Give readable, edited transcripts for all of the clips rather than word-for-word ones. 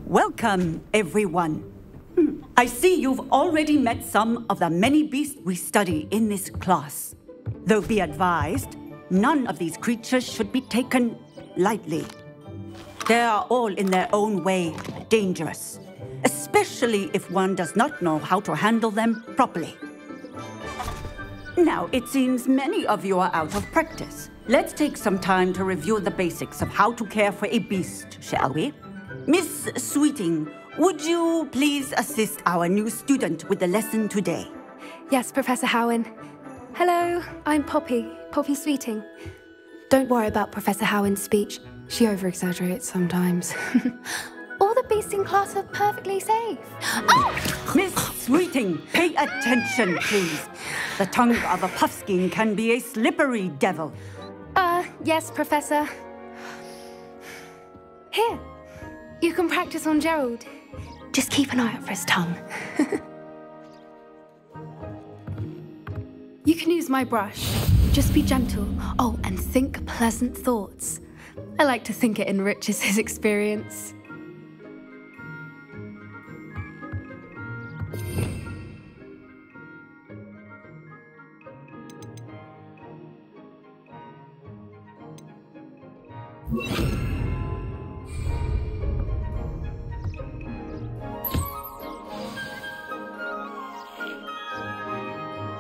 Welcome, everyone. I see you've already met some of the many beasts we study in this class. Though be advised, none of these creatures should be taken lightly. They are all in their own way dangerous, especially if one does not know how to handle them properly. Now, it seems many of you are out of practice. Let's take some time to review the basics of how to care for a beast, shall we? Miss Sweeting, would you please assist our new student with the lesson today? Yes, Professor Howen. Hello, I'm Poppy Sweeting. Don't worry about Professor Howen's speech. She over-exaggerates sometimes. All the beasts in class are perfectly safe. Oh! Miss Sweeting, pay attention, please. The tongue of a puffskein can be a slippery devil. Yes, Professor. Here, you can practice on Gerald. Just keep an eye out for his tongue. You can use my brush. Just be gentle. Oh, and think pleasant thoughts. I like to think it enriches his experience.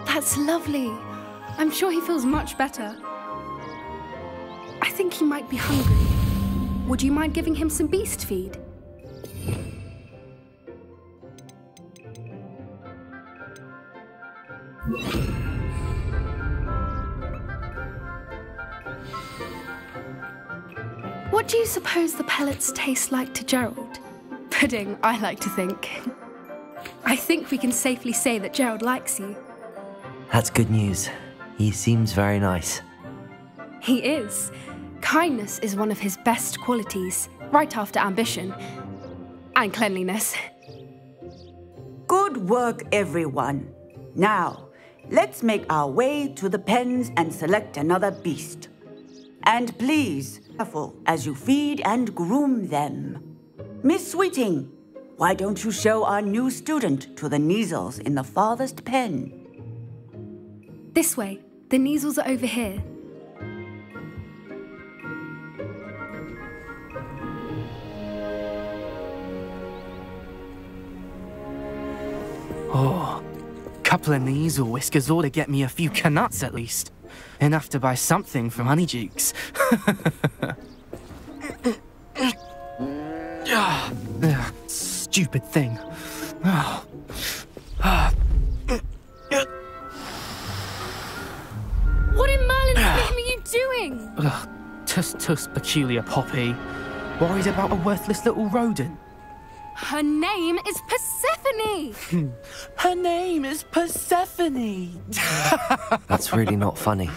That's lovely. I'm sure he feels much better. I think he might be hungry. Would you mind giving him some beast feed? What do you suppose the pellets taste like to Gerald? Pudding, I like to think. I think we can safely say that Gerald likes you. That's good news. He seems very nice. He is. Kindness is one of his best qualities, right after ambition. And cleanliness. Good work, everyone. Now, let's make our way to the pens and select another beast. And please, be careful as you feed and groom them. Miss Sweeting, why don't you show our new student to the Neasels in the farthest pen? This way. The Neasels are over here. Oh, couple of Neasel whiskers ought to get me a few canuts at least. Enough to buy something from Honeydukes. Stupid thing. What in Merlin's name are you doing? Tuss, peculiar Poppy. Worried about a worthless little rodent. Her name is Persephone! Her name is Persephone! That's really not funny.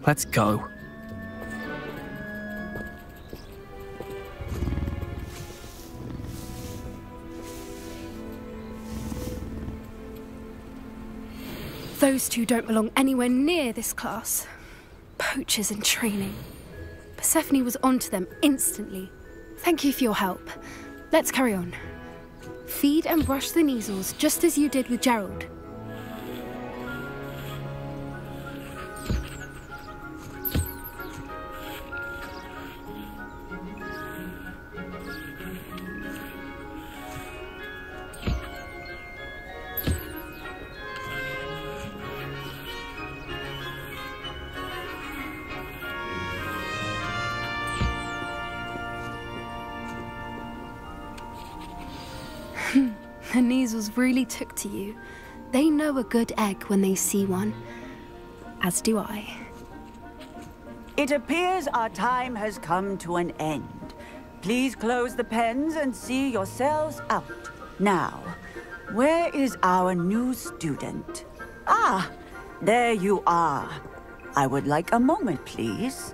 Let's go. Those two don't belong anywhere near this class. Poachers in training. Persephone was onto them instantly. Thank you for your help. Let's carry on. Feed and brush the Neasels just as you did with Gerald. The Neasels really took to you. They know a good egg when they see one. As do I. It appears our time has come to an end. Please close the pens and see yourselves out. Now, where is our new student? Ah, there you are. I would like a moment, please.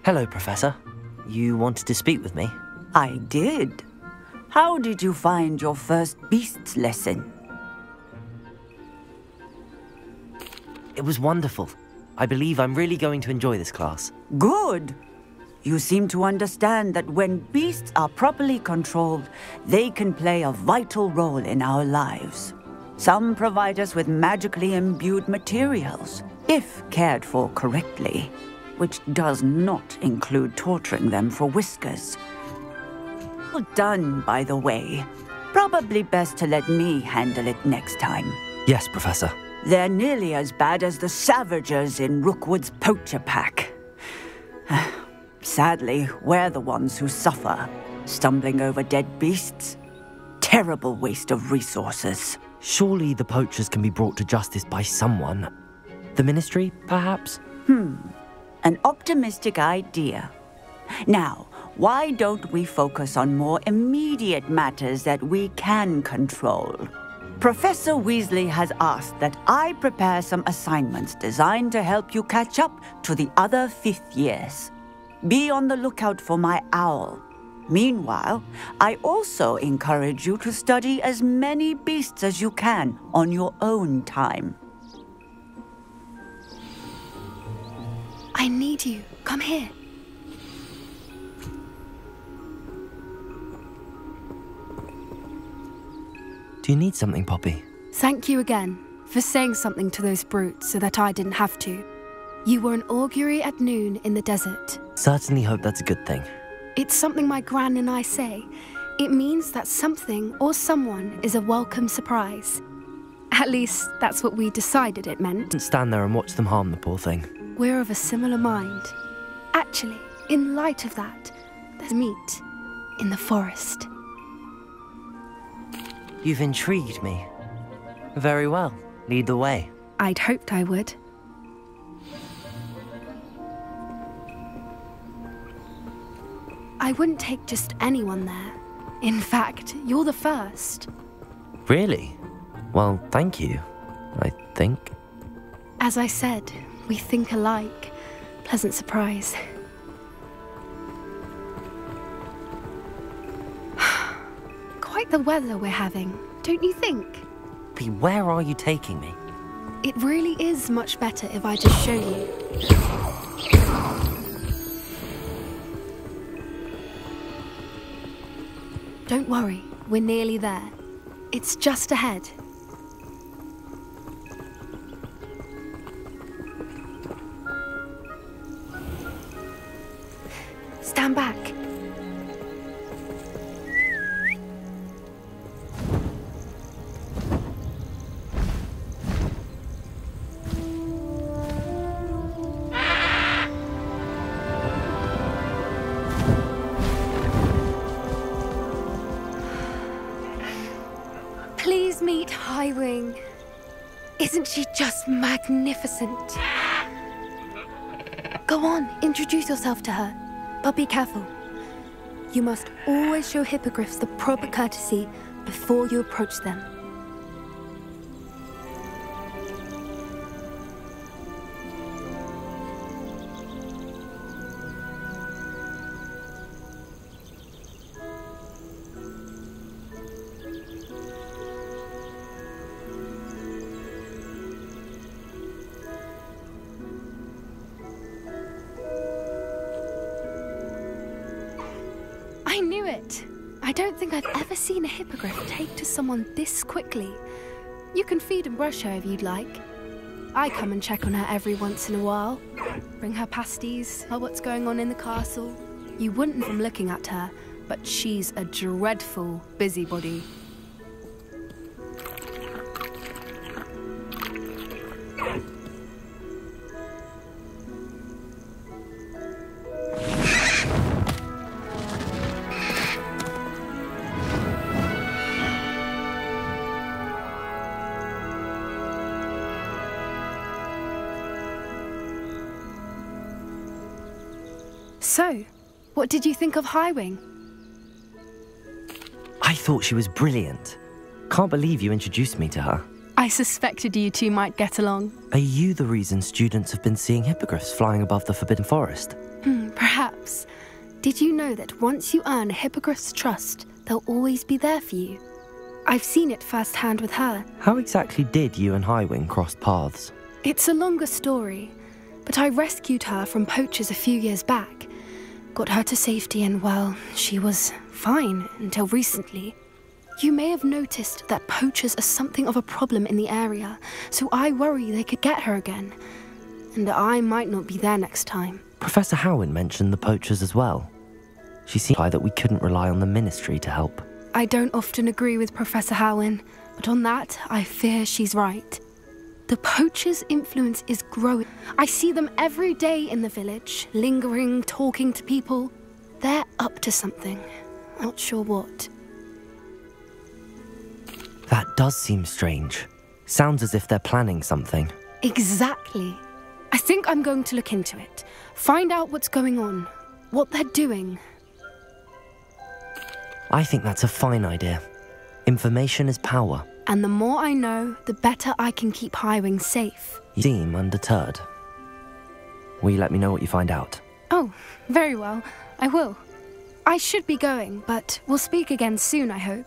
Hello, Professor. You wanted to speak with me? I did. How did you find your first beasts lesson? It was wonderful. I believe I'm really going to enjoy this class. Good. You seem to understand that when beasts are properly controlled, they can play a vital role in our lives. Some provide us with magically imbued materials, if cared for correctly, which does not include torturing them for whiskers. Well done, by the way. Probably best to let me handle it next time. Yes, Professor. They're nearly as bad as the Savagers in Rookwood's poacher pack. Sadly, we're the ones who suffer, stumbling over dead beasts. Terrible waste of resources. Surely the poachers can be brought to justice by someone. The Ministry, perhaps? An optimistic idea. Now, why don't we focus on more immediate matters that we can control? Professor Weasley has asked that I prepare some assignments designed to help you catch up to the other fifth years. Be on the lookout for my owl. Meanwhile, I also encourage you to study as many beasts as you can on your own time. I need you. Come here. Do you need something, Poppy? Thank you again for saying something to those brutes so that I didn't have to. You were an augury at noon in the desert. Certainly hope that's a good thing. It's something my gran and I say. It means that something or someone is a welcome surprise. At least, that's what we decided it meant. Don't stand there and watch them harm the poor thing. We're of a similar mind. Actually, in light of that, there's meat in the forest. You've intrigued me. Very well. Lead the way. I'd hoped I would. I wouldn't take just anyone there. In fact, you're the first. Really? Well, thank you, I think. As I said, we think alike. Pleasant surprise. Quite the weather we're having, don't you think? Poppy, where are you taking me? It really is much better if I just show you. Don't worry, we're nearly there. It's just ahead. Stand back. Please meet Highwing. Isn't she just magnificent? Go on, introduce yourself to her. But be careful. You must always show hippogriffs the proper courtesy before you approach them. I knew it! I don't think I've ever seen a hippogriff take to someone this quickly. You can feed and brush her if you'd like. I come and check on her every once in a while. Bring her pasties, tell what's going on in the castle. You wouldn't from looking at her, but she's a dreadful busybody. So, what did you think of Highwing? I thought she was brilliant. Can't believe you introduced me to her. I suspected you two might get along. Are you the reason students have been seeing hippogriffs flying above the Forbidden Forest? Perhaps. Did you know that once you earn a hippogriff's trust, they'll always be there for you? I've seen it firsthand with her. How exactly did you and Highwing cross paths? It's a longer story, but I rescued her from poachers a few years back. Got her to safety and, well, she was fine until recently. You may have noticed that poachers are something of a problem in the area, so I worry they could get her again. And I might not be there next time. Professor Howin mentioned the poachers as well. She seemed that we couldn't rely on the Ministry to help. I don't often agree with Professor Howin, but on that, I fear she's right. The poachers' influence is growing. I see them every day in the village, lingering, talking to people. They're up to something. Not sure what. That does seem strange. Sounds as if they're planning something. Exactly. I think I'm going to look into it. Find out what's going on, what they're doing. I think that's a fine idea. Information is power. And the more I know, the better I can keep Highwing safe. You seem undeterred. Will you let me know what you find out? Oh, very well. I will. I should be going, but we'll speak again soon, I hope.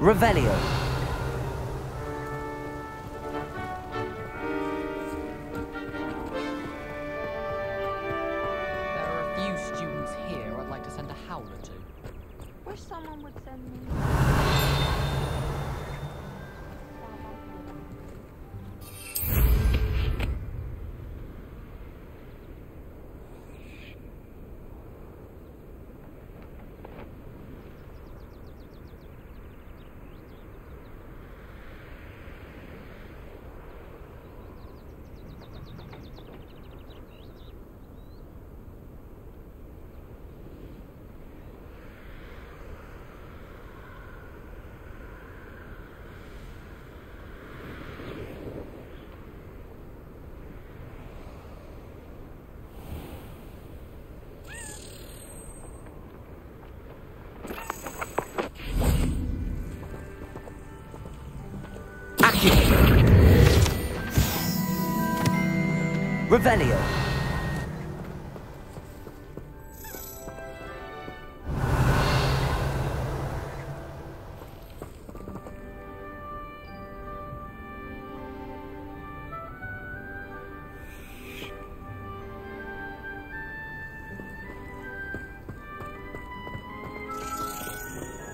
Revelio. There are a few students here I'd like to send a howler to. Wish someone would send me. Revelio.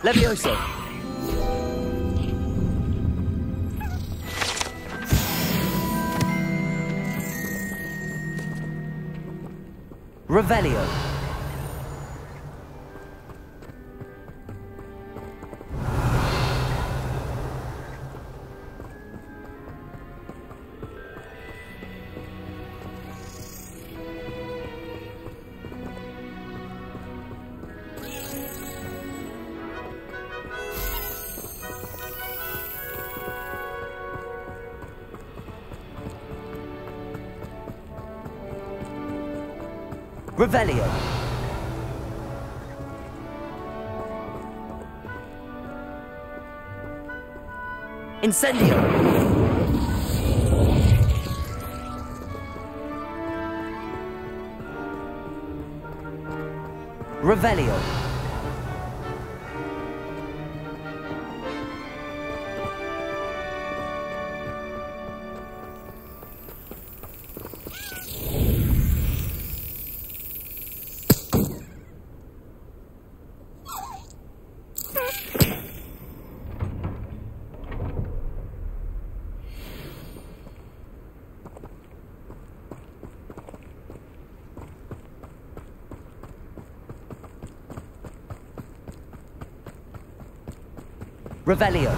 Levioso. Revelio. Revelio. Incendio. Revelio. Revelio.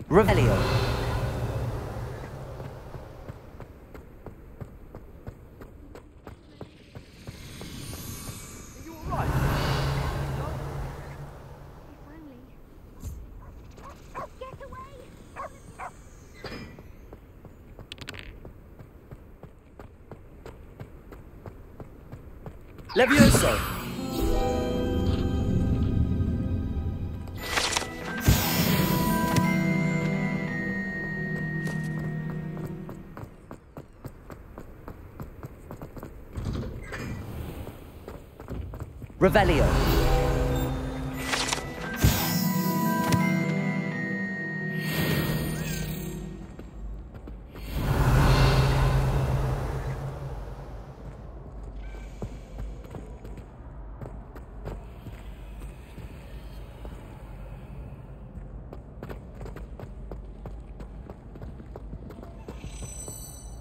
Revelio. Levioso. Revelio.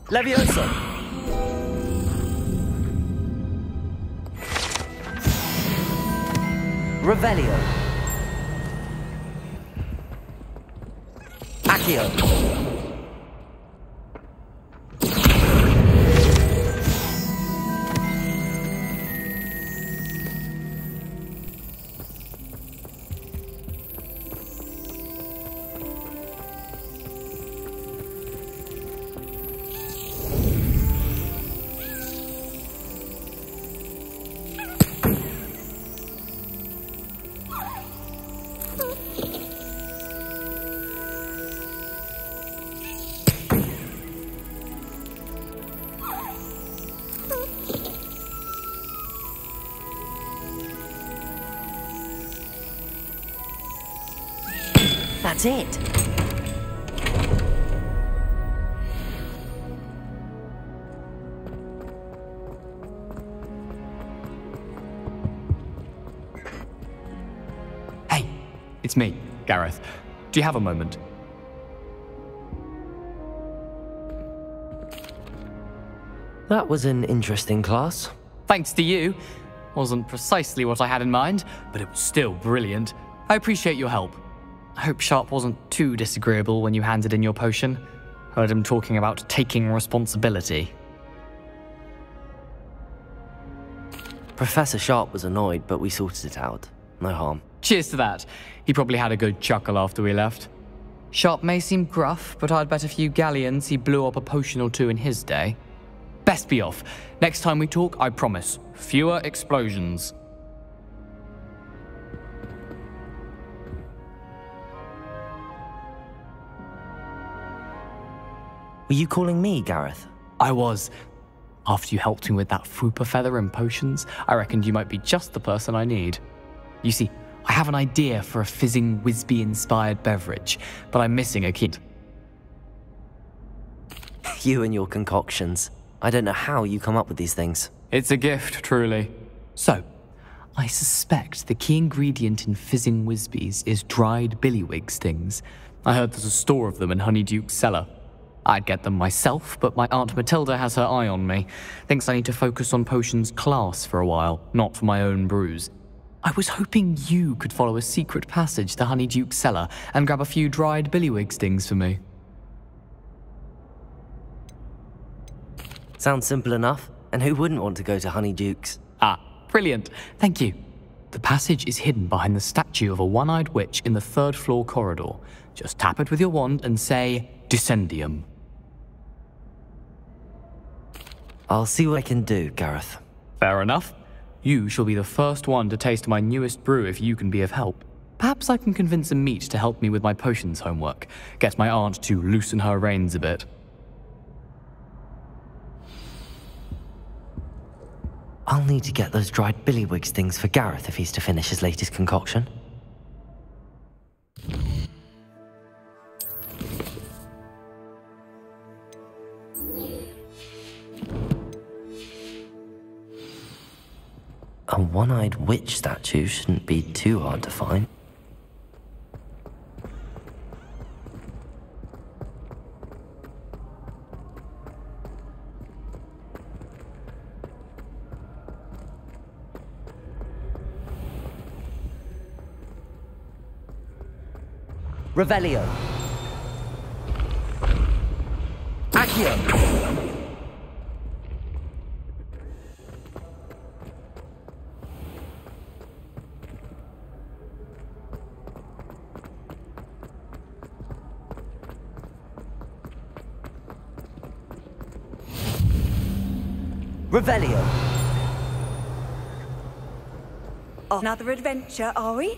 Levioso. Revelio. Accio. That's it. Hey, it's me, Gareth. Do you have a moment? That was an interesting class. Thanks to you. Wasn't precisely what I had in mind, but it was still brilliant. I appreciate your help. I hope Sharp wasn't too disagreeable when you handed in your potion. Heard him talking about taking responsibility. Professor Sharp was annoyed, but we sorted it out. No harm. Cheers to that. He probably had a good chuckle after we left. Sharp may seem gruff, but I'd bet a few galleons he blew up a potion or two in his day. Best be off. Next time we talk, I promise, fewer explosions. Were you calling me, Gareth? I was. After you helped me with that fupa feather and potions, I reckoned you might be just the person I need. You see, I have an idea for a fizzing Wisby-inspired beverage, but I'm missing a key. You and your concoctions. I don't know how you come up with these things. It's a gift, truly. So, I suspect the key ingredient in fizzing Wisbies is dried billywig stings. I heard there's a store of them in Honeyduke's cellar. I'd get them myself, but my Aunt Matilda has her eye on me. Thinks I need to focus on potions class for a while, not for my own brews. I was hoping you could follow a secret passage to Honeyduke's cellar and grab a few dried billywig stings for me. Sounds simple enough, and who wouldn't want to go to Honeyduke's? Ah, brilliant. Thank you. The passage is hidden behind the statue of a one-eyed witch in the third-floor corridor. Just tap it with your wand and say, Descendium. I'll see what I can do, Gareth. Fair enough. You shall be the first one to taste my newest brew if you can be of help. Perhaps I can convince a meat to help me with my potions homework. Get my aunt to loosen her reins a bit. I'll need to get those dried billywig stings for Gareth if he's to finish his latest concoction. A one-eyed witch statue shouldn't be too hard to find. Revelio. Accio. Revelio. Another adventure, are we?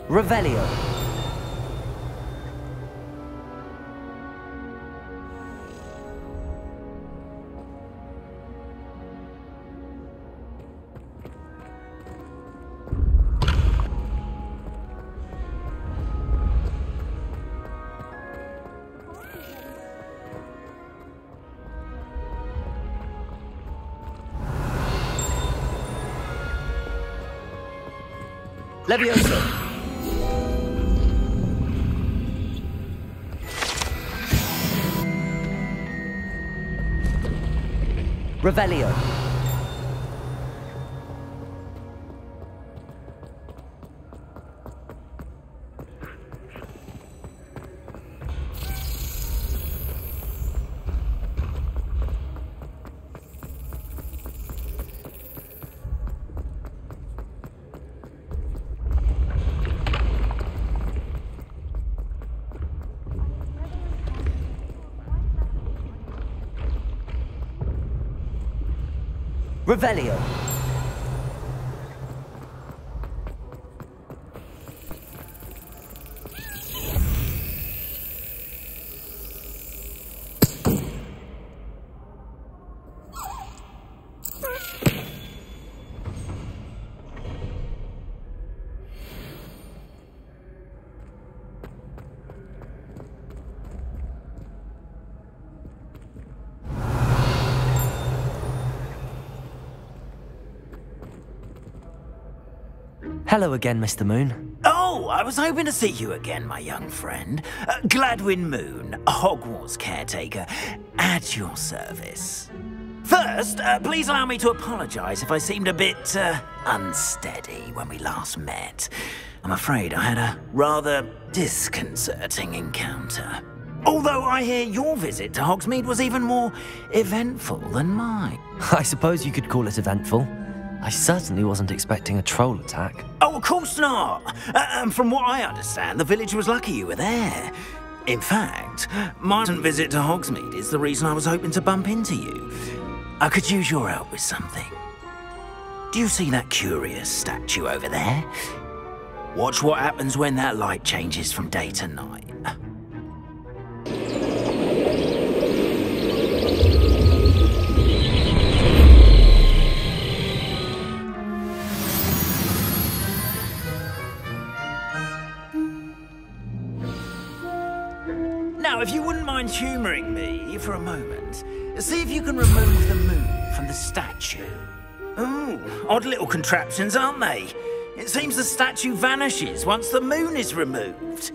Revelio. Levioso. Revelio. Revelio. Hello again, Mr. Moon. Oh, I was hoping to see you again, my young friend. Gladwin Moon, Hogwarts caretaker, at your service. First, please allow me to apologize if I seemed a bit, unsteady when we last met. I'm afraid I had a rather disconcerting encounter. Although I hear your visit to Hogsmeade was even more eventful than mine. I suppose you could call it eventful. I certainly wasn't expecting a troll attack. Oh, of course not. And from what I understand, the village was lucky you were there. In fact, my visit to Hogsmeade is the reason I was hoping to bump into you. I could use your help with something. Do you see that curious statue over there? Watch what happens when that light changes from day to night. Now, if you wouldn't mind humouring me for a moment, see if you can remove the moon from the statue. Ooh, odd little contraptions, aren't they? It seems the statue vanishes once the moon is removed.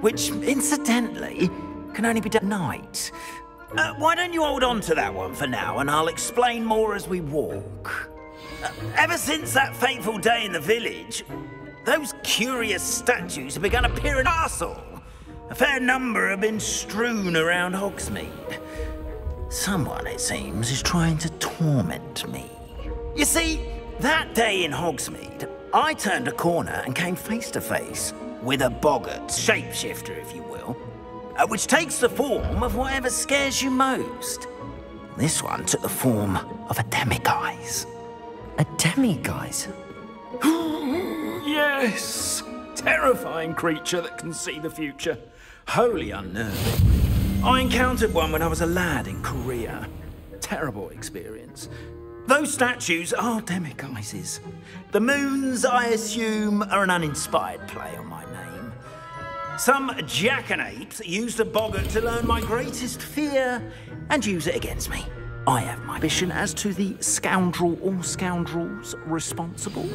Which, incidentally, can only be done at night. Why don't you hold on to that one for now, and I'll explain more as we walk. Ever since that fateful day in the village, those curious statues have begun appearing in the castle. A fair number have been strewn around Hogsmeade. Someone, it seems, is trying to torment me. You see, that day in Hogsmeade, I turned a corner and came face to face with a boggart, shapeshifter, if you will, which takes the form of whatever scares you most. This one took the form of a demiguise. A demiguise? Yes! Terrifying creature that can see the future. Wholly unnerving. I encountered one when I was a lad in Korea. Terrible experience. Those statues are demiguises. The moons, I assume, are an uninspired play on my name. Some jackanapes used a boggart to learn my greatest fear and use it against me. I have my vision as to the scoundrel or scoundrels responsible.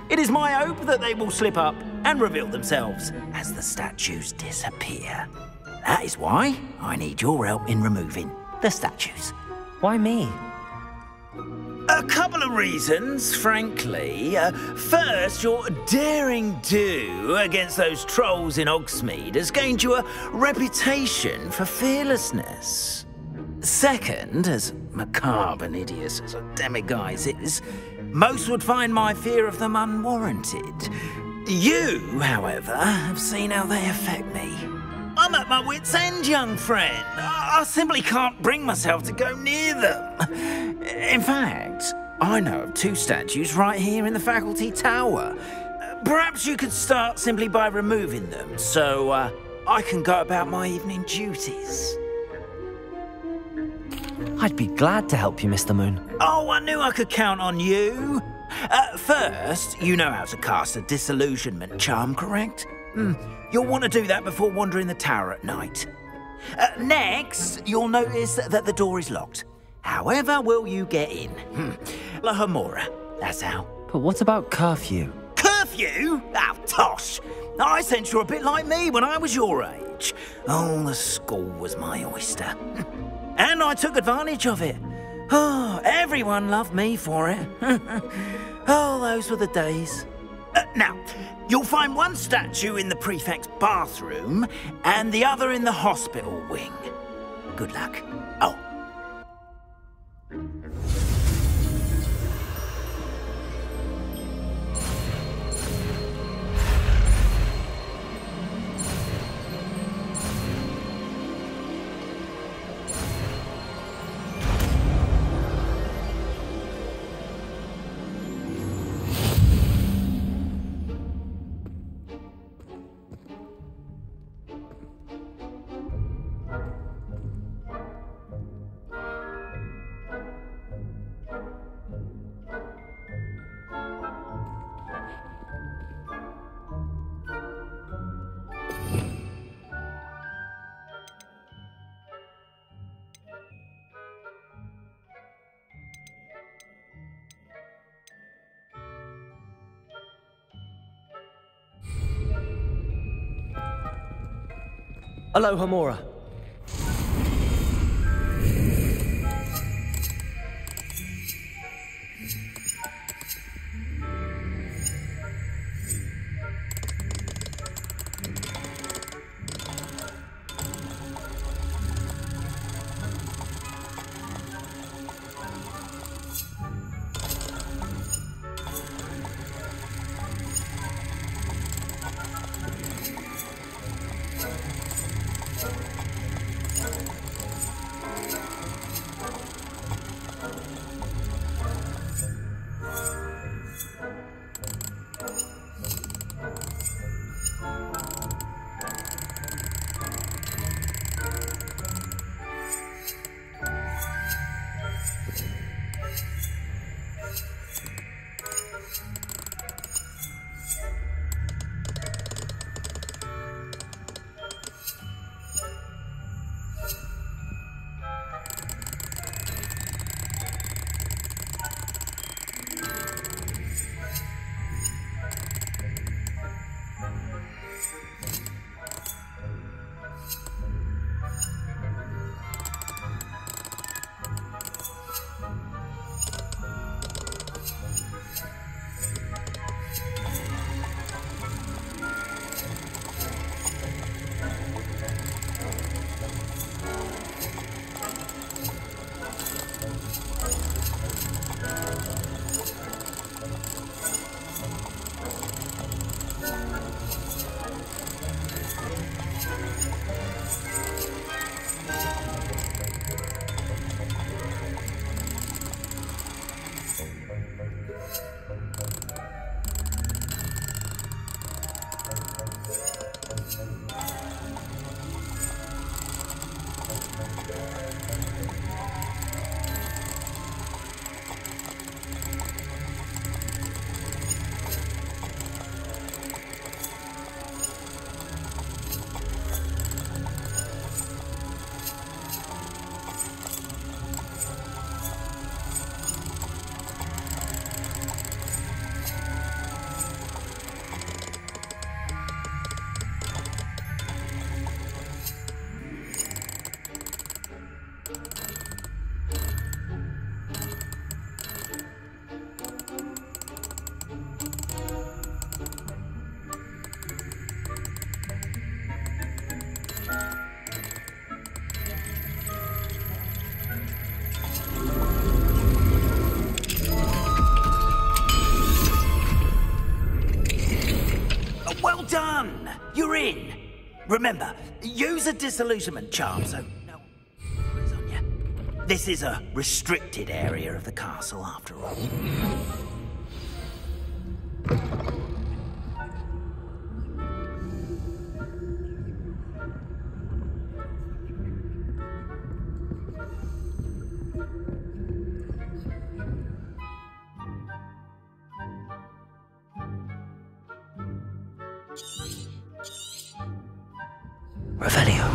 It is my hope that they will slip up and reveal themselves as the statues disappear. That is why I need your help in removing the statues. Why me? A couple of reasons, frankly. First, your daring do against those trolls in Hogsmeade has gained you a reputation for fearlessness. Second, as macabre and hideous as a demiguise is, most would find my fear of them unwarranted. You, however, have seen how they affect me. I'm at my wit's end, young friend. I simply can't bring myself to go near them. In fact, I know of two statues right here in the faculty tower. Perhaps you could start simply by removing them, so I can go about my evening duties. I'd be glad to help you, Mr. Moon. Oh, I knew I could count on you. First, you know how to cast a disillusionment charm, correct? You'll want to do that before wandering the tower at night. Next, you'll notice that the door is locked. However will you get in? La Homora, that's how. But what about curfew? Curfew? Oh, tosh. I sense you're a bit like me when I was your age. Oh, the school was my oyster. And I took advantage of it. Oh, everyone loved me for it. Oh, those were the days. Now, you'll find one statue in the prefect's bathroom and the other in the hospital wing. Good luck. Oh. Hello, Homora. Well done! You're in. Remember, use a disillusionment charm so no one is on you. This is a restricted area of the castle, after all. Revelio.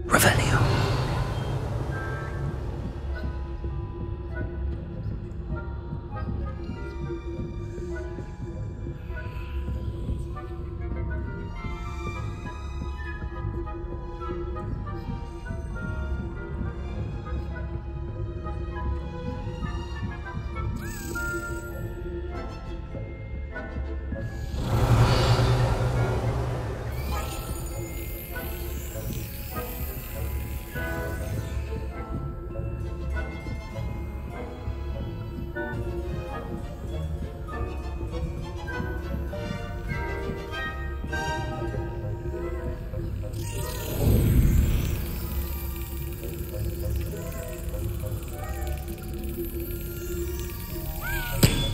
Revelio.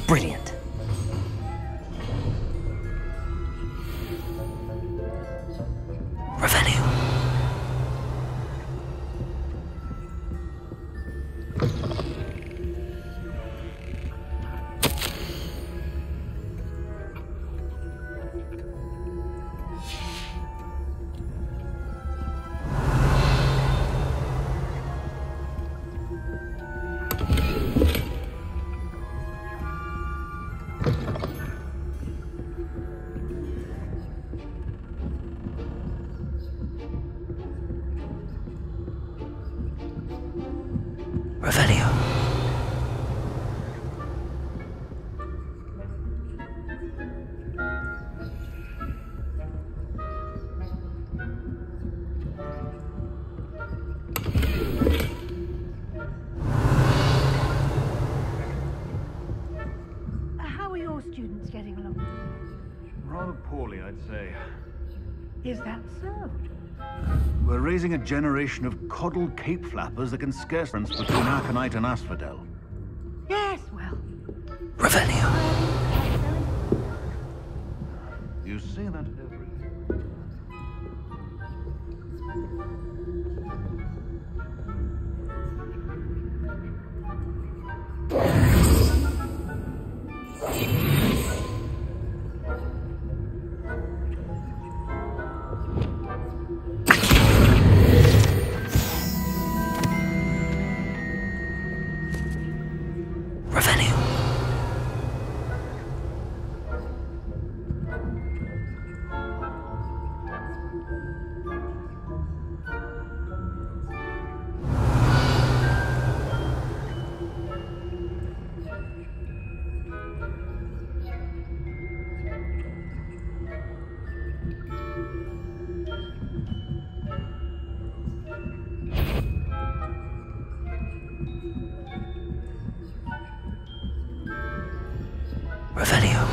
Brilliant. Revelio. Revelio. How are your students getting along? Rather poorly, I'd say. Is that so? We're raising a generation of coddled cape flappers that can scarce difference between Aconite and Asphodel. Yes, well. Revelio. You say that everywhere. Revelio. Revelio.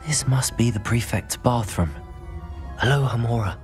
This must be the prefect's bathroom. Hello, Hamora.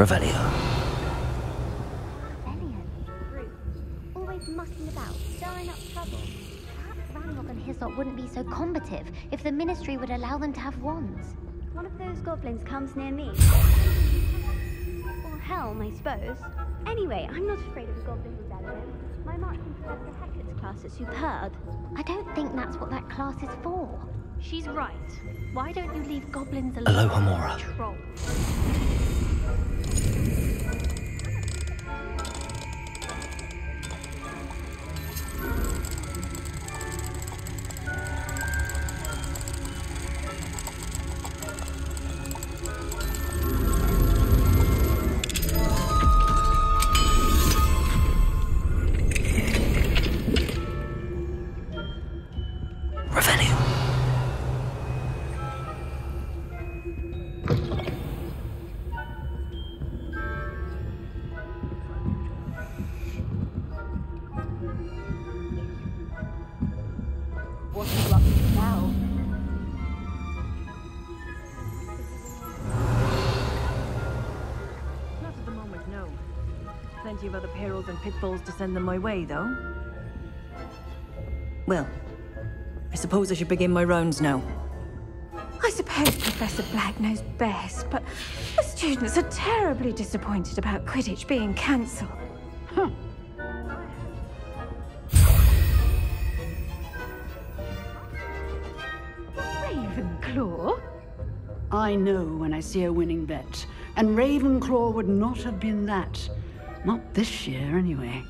Revelio. Always mucking about, stirring up trouble. Perhaps Ranrock and Hyssop wouldn't be so combative if the Ministry would allow them to have wands. One of those goblins comes near me. Or Helm, I suppose. Anyway, I'm not afraid of a goblin rebellion. My march in Professor Hector's class is superb. I don't think that's what that class is for. She's right. Why don't you leave goblins alone? Hello, Hamora. Troll. Plenty of other perils and pitfalls to send them my way, though. Well, I suppose I should begin my rounds now. I suppose Professor Black knows best, but the students are terribly disappointed about Quidditch being cancelled. Huh. Ravenclaw? I know when I see a winning bet, and Ravenclaw would not have been that. Not this year, anyway.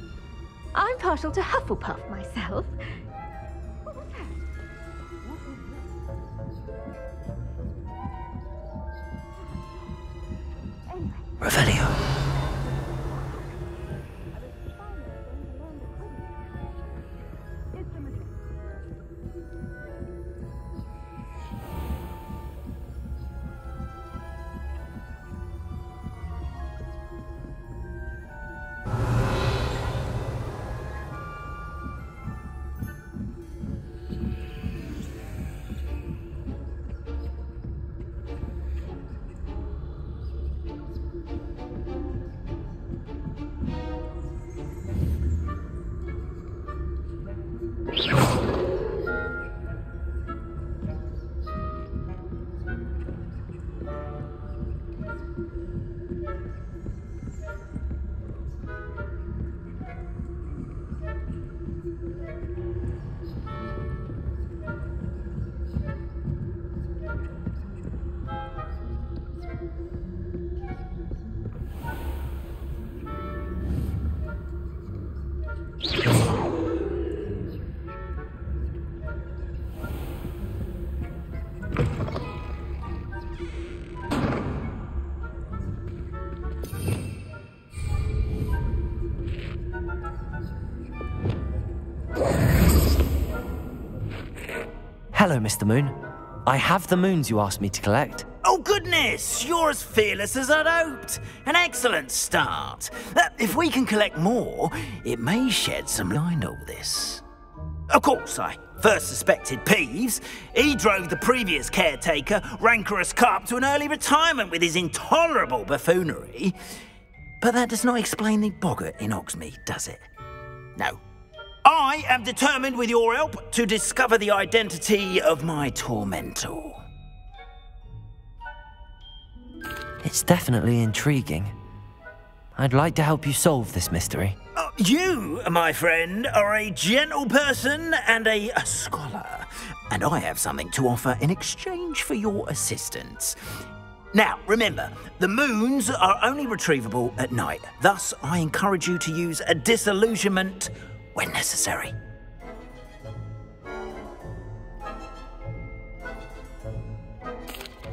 I'm partial to Hufflepuff myself. Revelio. Hello, Mr. Moon. I have the moons you asked me to collect. Oh, goodness! You're as fearless as I'd hoped. An excellent start. If we can collect more, it may shed some light on all this. Of course, I first suspected Peeves. He drove the previous caretaker, Rancorous Carp, to an early retirement with his intolerable buffoonery. But that does not explain the boggart in Hogsmeade, does it? No. I am determined, with your help, to discover the identity of my tormentor. It's definitely intriguing. I'd like to help you solve this mystery. You, my friend, are a gentle person and a scholar, and I have something to offer in exchange for your assistance. Now, remember, the moons are only retrievable at night. Thus, I encourage you to use a disillusionment when necessary.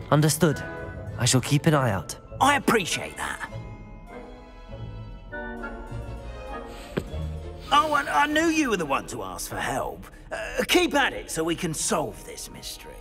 Understood. I shall keep an eye out. I appreciate that. Oh, and I knew you were the one to ask for help. Keep at it so we can solve this mystery.